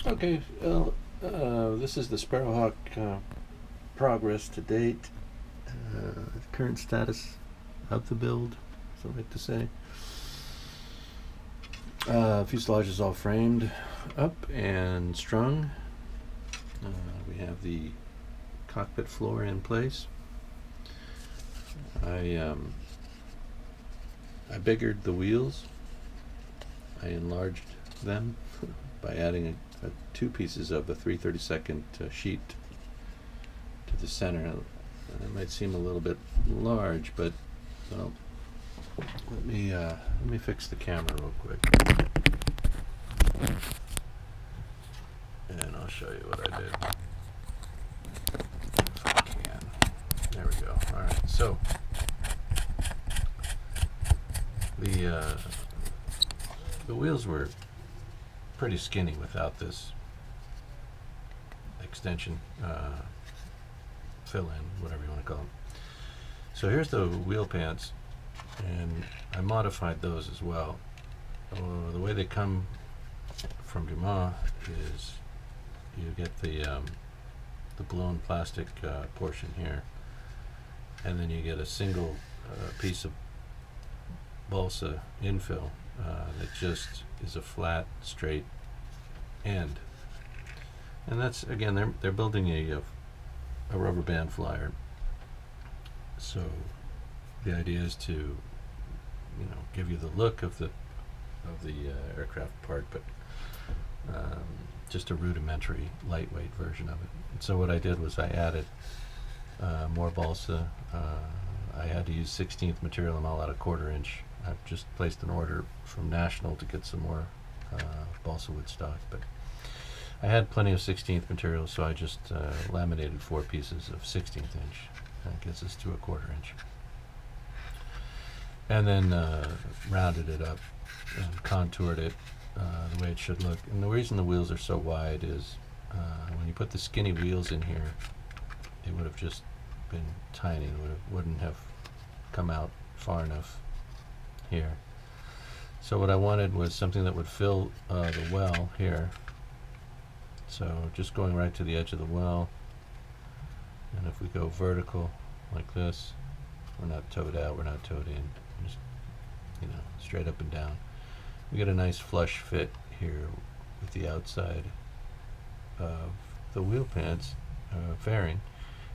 Okay, this is the Sparrowhawk progress to date, current status of the build, so I like to say. Fuselage is all framed up and strung. We have the cockpit floor in place. I biggered the wheels. I enlarged them by adding two pieces of the 3/32 sheet to the center. It might seem a little bit large, but well, let me fix the camera real quick, and I'll show you what I did. If I can. There we go. All right. So the wheels were pretty skinny without this extension, fill in, whatever you want to call them. So here's the wheel pants, and I modified those as well. The way they come from Dumas is you get the blown plastic portion here, and then you get a single piece of balsa infill that just is a flat, straight end. And that's, again, they're building a rubber band flyer. So the idea is to, give you the look of the aircraft part, but just a rudimentary, lightweight version of it. And so what I did was I added more balsa. I had to use 16th material. I'm all out of 1/4 inch. I've just placed an order from National to get some more balsa wood stock, but I had plenty of 16th material, so I just laminated 4 pieces of 16th inch. That gets us to a 1/4 inch. And then rounded it up and contoured it the way it should look. And the reason the wheels are so wide is when you put the skinny wheels in here, it would have just been tiny. It wouldn't have come out far enough here. So what I wanted was something that would fill the well here. So just going right to the edge of the well, and if we go vertical like this, we're not towed out, we're not towed in, just straight up and down. We get a nice flush fit here with the outside of the wheel pants fairing,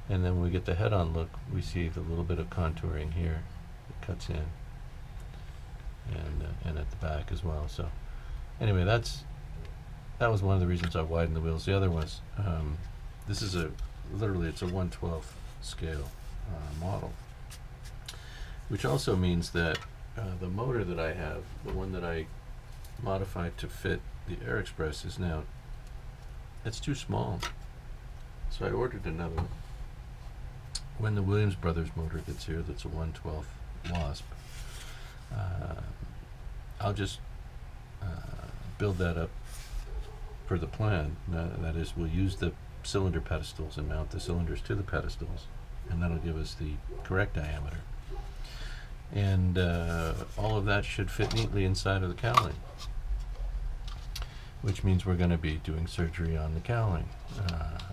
and then when we get the head-on look, we see the little bit of contouring here that cuts in, and at the back as well. So anyway, that was one of the reasons I widened the wheels. The other was this is literally it's a 1/12 scale model, which also means that the motor that I have, the one that I modified to fit the Air Express, is now, it's too small. So I ordered another one. When the Williams Brothers motor gets here, that's a 1/12 Wasp, I'll just build that up per the plan. That is, we'll use the cylinder pedestals and mount the cylinders to the pedestals, and that'll give us the correct diameter. And all of that should fit neatly inside of the cowling, which means we're going to be doing surgery on the cowling.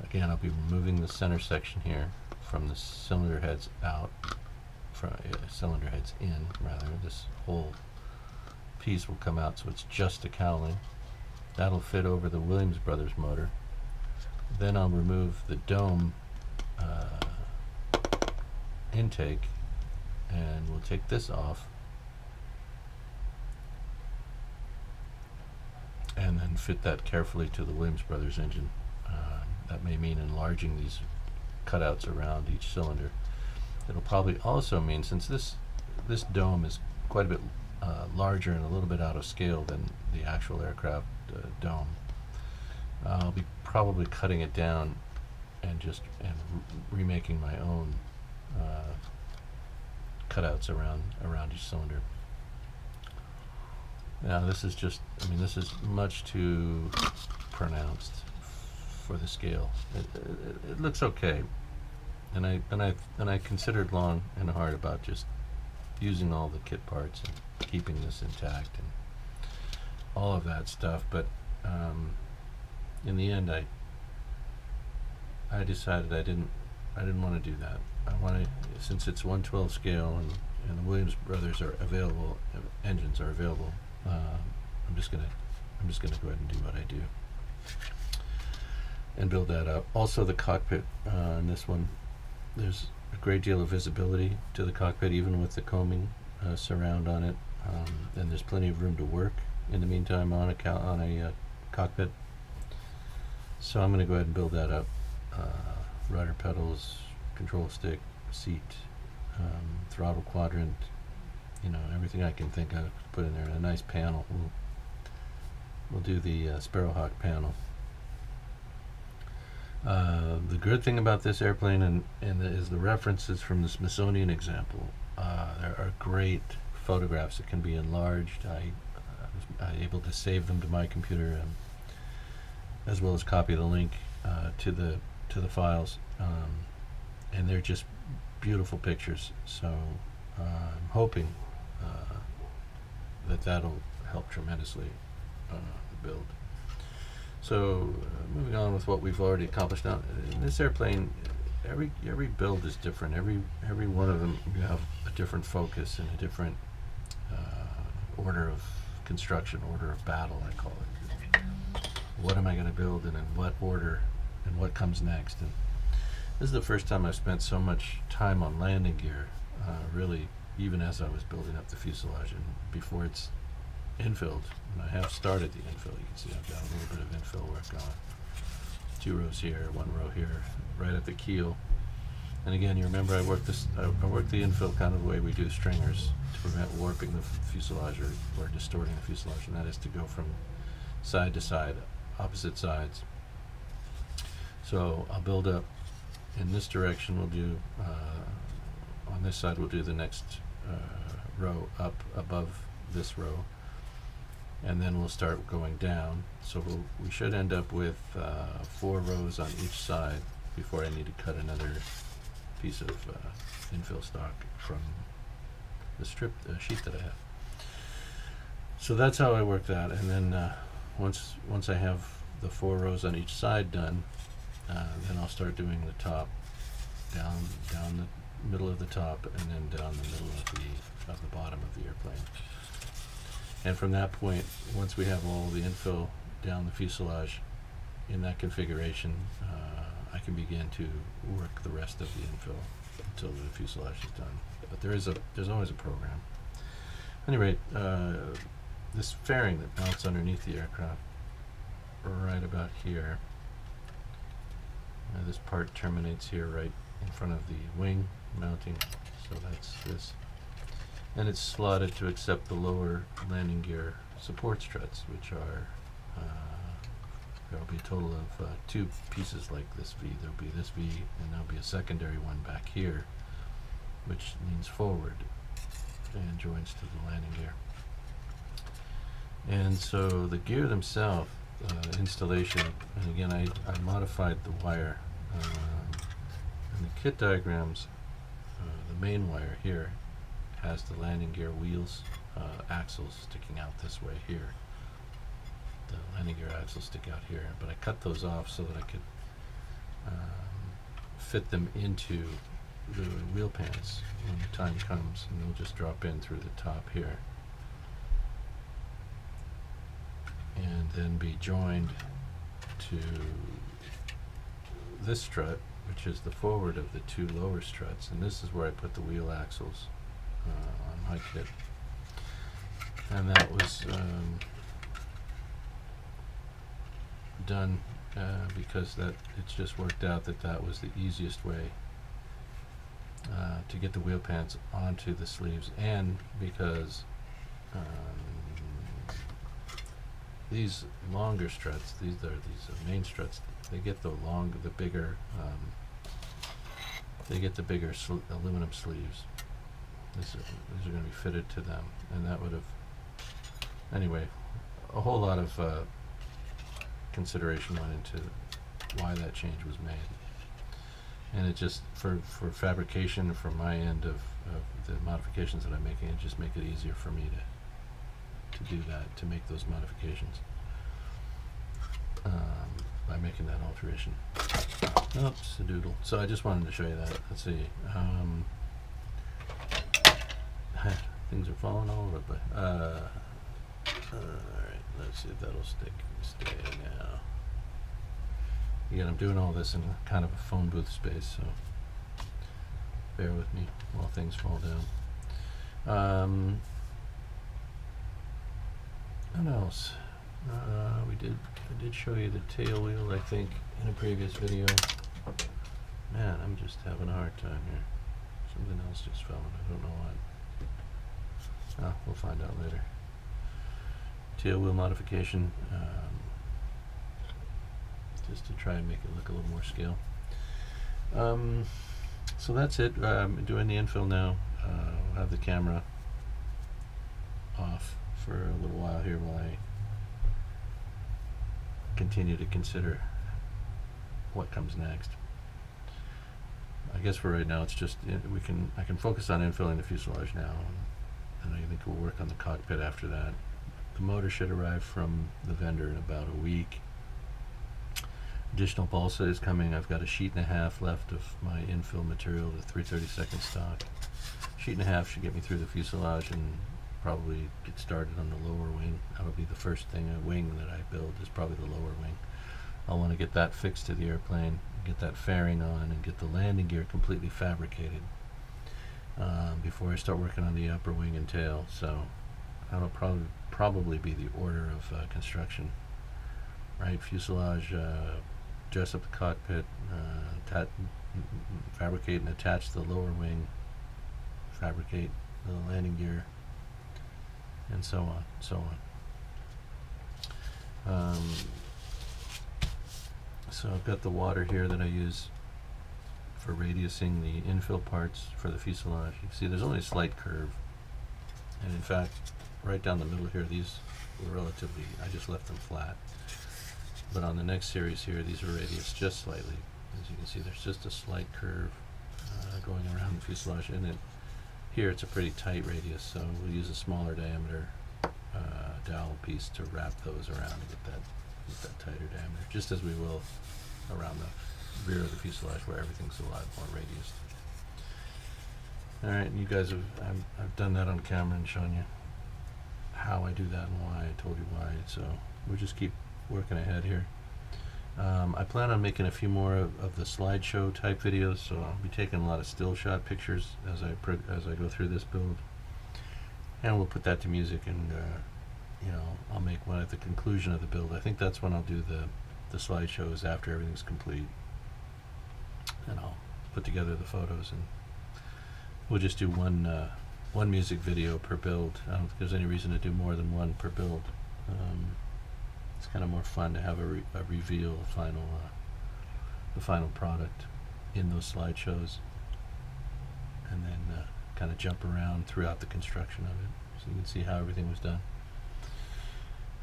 Again, I'll be removing the center section here from the cylinder heads out, from cylinder heads in, rather. This whole piece will come out, so it's just a cowling. That'll fit over the Williams Brothers motor. Then I'll remove the dome intake, and we'll take this off, and then fit that carefully to the Williams Brothers engine. That may mean enlarging these cutouts around each cylinder. It'll probably also mean, since this dome is quite a bit larger and a little bit out of scale than the actual aircraft dome, I'll be probably cutting it down and remaking my own cutouts around each cylinder. Now this is this is much too pronounced for the scale. It looks okay, and I considered long and hard about just using all the kit parts and keeping this intact and all of that stuff, but in the end, I decided I didn't want to do that. I wanted, since it's 1/12 scale and the Williams Brothers are available, engines are available. I'm just gonna go ahead and do what I do and build that up. Also, the cockpit in this one, there's a great deal of visibility to the cockpit, even with the combing surround on it, and there's plenty of room to work in the meantime on a cockpit. So I'm going to go ahead and build that up. Rudder pedals, control stick, seat, throttle quadrant, everything I can think of, put in there. A nice panel. We'll do the Sparrowhawk panel. The good thing about this airplane is the references from the Smithsonian example. There are great photographs that can be enlarged. I was able to save them to my computer, as well as copy the link to the files, and they're just beautiful pictures. So I'm hoping that'll help tremendously the build. So moving on with what we've already accomplished. Now, in this airplane, every build is different. Every one of them, you have a different focus and a different order of construction, order of battle, I call it. What am I going to build, and in what order, and what comes next? And this is the first time I've spent so much time on landing gear, really, even as I was building up the fuselage and before it's infilled. And I have started the infill. You can see I've got a little bit of infill work going. 2 rows here, 1 row here, right at the keel. And again, you remember I worked the infill kind of the way we do stringers to prevent warping the fuselage or distorting the fuselage, and that is to go from side to side, opposite sides. So I'll build up in this direction. We'll do on this side we'll do the next row up above this row, and then we'll start going down. So we should end up with 4 rows on each side before I need to cut another piece of infill stock from the sheet that I have. So that's how I work that, and then once I have the 4 rows on each side done, then I'll start doing the top, down the middle of the top, and then down the middle of the bottom of the airplane. And from that point, once we have all the infill down the fuselage in that configuration, I can begin to work the rest of the infill until the fuselage is done. But there's always a program. Anyway, this fairing that mounts underneath the aircraft, right about here. This part terminates here, right in front of the wing mounting. So that's this. And it's slotted to accept the lower landing gear support struts, which are, there'll be a total of 2 pieces like this V. There'll be this V, and there'll be a secondary one back here, which leans forward and joins to the landing gear. And so the gear themselves, installation, and again I modified the wire. In the kit diagrams, the main wire here has the landing gear wheels, axles sticking out this way here. The landing gear axles stick out here, but I cut those off so that I could fit them into the wheel pants when the time comes, and they'll just drop in through the top here and then be joined to this strut, which is the forward of the 2 lower struts, and this is where I put the wheel axles on my kit. And that was done because it's just worked out that was the easiest way to get the wheel pants onto the sleeves, and because these longer struts, these main struts, they get the bigger aluminum sleeves. These are going to be fitted to them, and that would have, anyway, a whole lot of consideration went into why that change was made. And it just, for fabrication, from my end of the modifications that I'm making, it just make it easier for me to do that, to make those modifications. making that alteration. Oops, a doodle. So I just wanted to show you that. Let's see. Things are falling all over the place. Alright, let's see if that'll stay now. Again, I'm doing all this in kind of a phone booth space, so bear with me while things fall down. What else? I did show you the tail wheel, I think, in a previous video. Man, I'm just having a hard time here. Something else just fell, and I don't know what. We'll find out later. Tail wheel modification, just to try and make it look a little more scale. So that's it. I'm doing the infill now. I'll have the camera off for a little while here while I continue to consider what comes next. I guess for right now it's just I can focus on infilling the fuselage now, and I think we'll work on the cockpit after that. The motor should arrive from the vendor in about a week. Additional balsa is coming. I've got a sheet and a half left of my infill material, the 3/32 stock. Sheet and a half should get me through the fuselage and probably get started on the lower wing. That'll be the first thing, a wing that I build is probably the lower wing. I'll want to get that fixed to the airplane, get that fairing on, and get the landing gear completely fabricated before I start working on the upper wing and tail. So that'll probably be the order of construction. Right, fuselage, dress up the cockpit, fabricate and attach the lower wing, fabricate the landing gear, and so on, so on. So I've got the water here that I use for radiusing the infill parts for the fuselage. You can see there's only a slight curve, and in fact right down the middle here these were relatively, I just left them flat, but on the next series here these are radiused just slightly. As you can see there's just a slight curve going around the fuselage, and then here it's a pretty tight radius, so we'll use a smaller diameter dowel piece to wrap those around and get that tighter diameter, just as we will around the rear of the fuselage where everything's a lot more radiused. Alright, you guys I've done that on camera and shown you how I do that and why. I told you why, so we'll just keep working ahead here. I plan on making a few more of the slideshow type videos, so I'll be taking a lot of still shot pictures as I go through this build, and we'll put that to music, and you know, I'll make one at the conclusion of the build. I think that's when I'll do the slideshows after everything's complete, and I'll put together the photos, and we'll just do one music video per build. I don't think there's any reason to do more than one per build. It's kind of more fun to have a reveal, the final product in those slideshows, and then kind of jump around throughout the construction of it, so you can see how everything was done.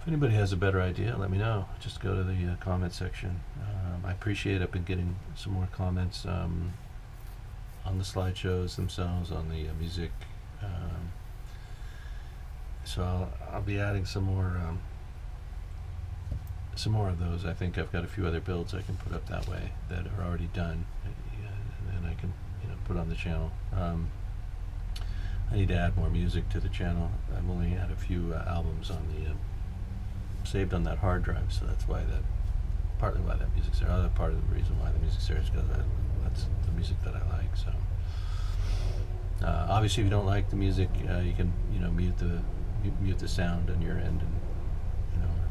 If anybody has a better idea, let me know. Just go to the comment section. I appreciate I've been getting some more comments on the slideshows themselves, on the music. So I'll be adding some more of those. I think I've got a few other builds I can put up that way that are already done, and I can put on the channel. I need to add more music to the channel. I've only had a few albums on the saved on that hard drive, so that's why partly why that music's there. Other part of the reason why the music's there is because that's the music that I like. So obviously, if you don't like the music, you can mute the sound on your end, and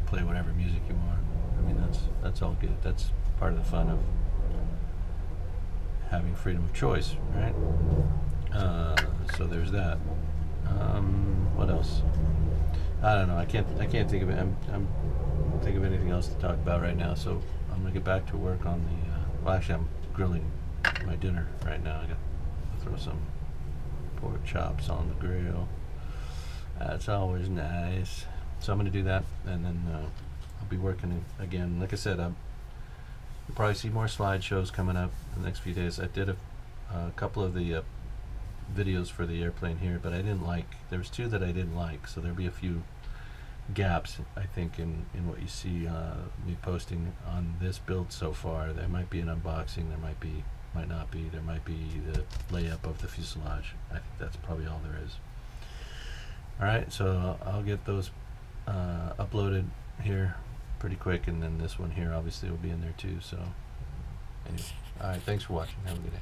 play whatever music you want. I mean, that's all good. That's part of the fun of having freedom of choice, right? So there's that. What else? I don't know. I can't think of it. I'm think of anything else to talk about right now. So I'm gonna get back to work on the. Well, actually, I'm grilling my dinner right now. I got to throw some pork chops on the grill. That's always nice. So I'm going to do that, and then I'll be working again. Like I said, you'll probably see more slideshows coming up in the next few days. I did a couple of the videos for the airplane here, but I didn't like. There was two that I didn't like, so there'll be a few gaps, I think, in what you see me posting on this build so far. There might be an unboxing, might not be, there might be the layup of the fuselage. I think that's probably all there is. Alright, so I'll get those uploaded here pretty quick, and then this one here obviously will be in there too. So anyway, alright, thanks for watching. Have a good day.